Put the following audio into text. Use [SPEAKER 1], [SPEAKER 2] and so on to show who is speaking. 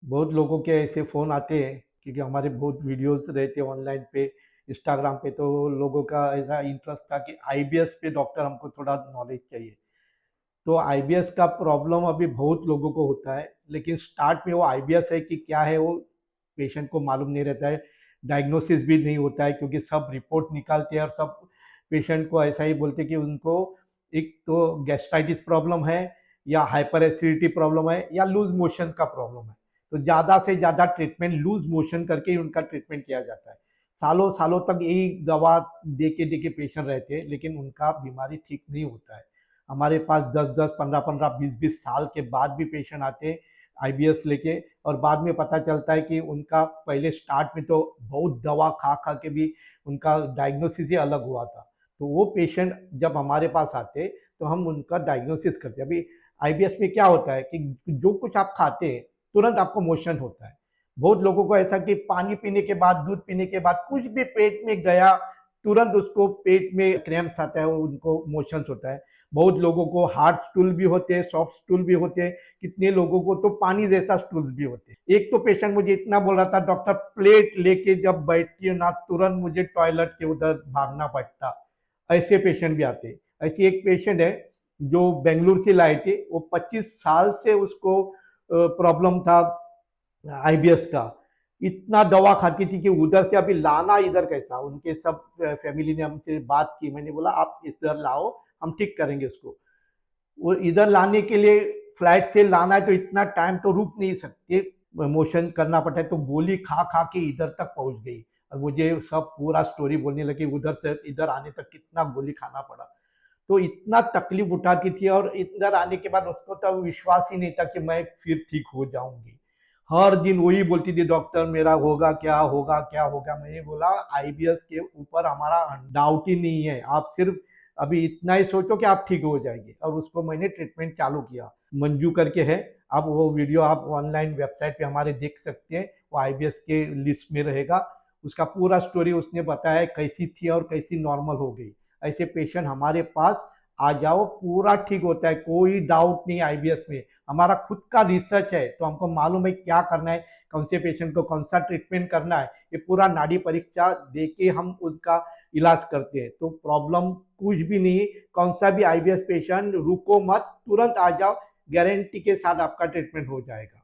[SPEAKER 1] बहुत लोगों के ऐसे फ़ोन आते हैं क्योंकि हमारे बहुत वीडियोस रहते हैं ऑनलाइन पे, इंस्टाग्राम पे, तो लोगों का ऐसा इंटरेस्ट था कि आईबीएस पे डॉक्टर हमको थोड़ा नॉलेज चाहिए। तो आईबीएस का प्रॉब्लम अभी बहुत लोगों को होता है, लेकिन स्टार्ट में वो आईबीएस है कि क्या है वो पेशेंट को मालूम नहीं रहता है। डायग्नोसिस भी नहीं होता है क्योंकि सब रिपोर्ट निकालते हैं और सब पेशेंट को ऐसा ही बोलते हैं कि उनको एक तो गैस्ट्राइटिस प्रॉब्लम है या हाइपर एसिडिटी प्रॉब्लम है या लूज मोशन का प्रॉब्लम है। तो ज़्यादा से ज़्यादा ट्रीटमेंट लूज मोशन करके ही उनका ट्रीटमेंट किया जाता है। सालों सालों तक यही दवा दे के पेशेंट रहते हैं, लेकिन उनका बीमारी ठीक नहीं होता है। हमारे पास 10-10, 15-15, 20-20 साल के बाद भी पेशेंट आते हैं आईबीएस लेके, और बाद में पता चलता है कि उनका पहले स्टार्ट में तो बहुत दवा खा खा के भी उनका डायग्नोसिस ही अलग हुआ था। तो वो पेशेंट जब हमारे पास आते तो हम उनका डायग्नोसिस करते हैं। अभी आईबीएस में क्या होता है कि जो कुछ आप खाते हैं तुरंत आपको मोशन होता है। बहुत लोगों को ऐसा कि पानी पीने के बाद, दूध पीने के बाद कुछ भी पेट में गया, तुरंत उसको पेट में क्रैम्प्स आता है, उनको मोशंस होता है। बहुत लोगों को हार्ड स्टूल भी होते हैं, सॉफ्ट स्टूल भी होते हैं, कितने लोगों को तो पानी जैसा स्टूल्स भी होते हैं। एक तो पेशेंट मुझे इतना बोल रहा था, डॉक्टर प्लेट लेके जब बैठती है ना तुरंत मुझे टॉयलेट के उधर भागना पड़ता। ऐसे पेशेंट भी आते हैं। ऐसी एक पेशेंट है जो बेंगलुरु से लाए थे, वो 25 साल से उसको प्रॉब्लम था आईबीएस का। इतना दवा खाती थी कि उधर से अभी लाना इधर कैसा, उनके सब फैमिली ने हमसे बात की, मैंने बोला आप इधर लाओ, हम ठीक करेंगे उसको। वो इधर लाने के लिए फ्लाइट से लाना है तो इतना टाइम तो रुक नहीं सकते, मोशन करना पड़ता है, तो गोली खा खा के इधर तक पहुंच गई। और मुझे सब पूरा स्टोरी बोलने लगी, उधर से इधर आने तक कितना गोली खाना पड़ा। तो इतना तकलीफ उठाती थी, और इधर आने के बाद उसको तो विश्वास ही नहीं था कि मैं फिर ठीक हो जाऊंगी। हर दिन वही बोलती थी, डॉक्टर मेरा होगा क्या, होगा क्या, होगा। मैंने बोला आईबीएस के ऊपर हमारा डाउट ही नहीं है, आप सिर्फ अभी इतना ही सोचो कि आप ठीक हो जाएंगे। और उसको मैंने ट्रीटमेंट चालू किया। मंजू करके है, अब वो वीडियो आप ऑनलाइन वेबसाइट पे हमारे देख सकते हैं, वो आईबीएस के लिस्ट में रहेगा। उसका पूरा स्टोरी उसने बताया कैसी थी और कैसी नॉर्मल हो गई। ऐसे पेशेंट हमारे पास आ जाओ, पूरा ठीक होता है, कोई डाउट नहीं आईबीएस में। हमारा खुद का रिसर्च है तो हमको मालूम है क्या करना है, कौन से पेशेंट को कौन सा ट्रीटमेंट करना है। ये पूरा नाड़ी परीक्षा दे के हम उसका इलाज करते हैं। तो प्रॉब्लम कुछ भी नहीं। कौन सा भी आईबीएस पेशेंट रुको मत, तुरंत आ जाओ, गारंटी के साथ आपका ट्रीटमेंट हो जाएगा।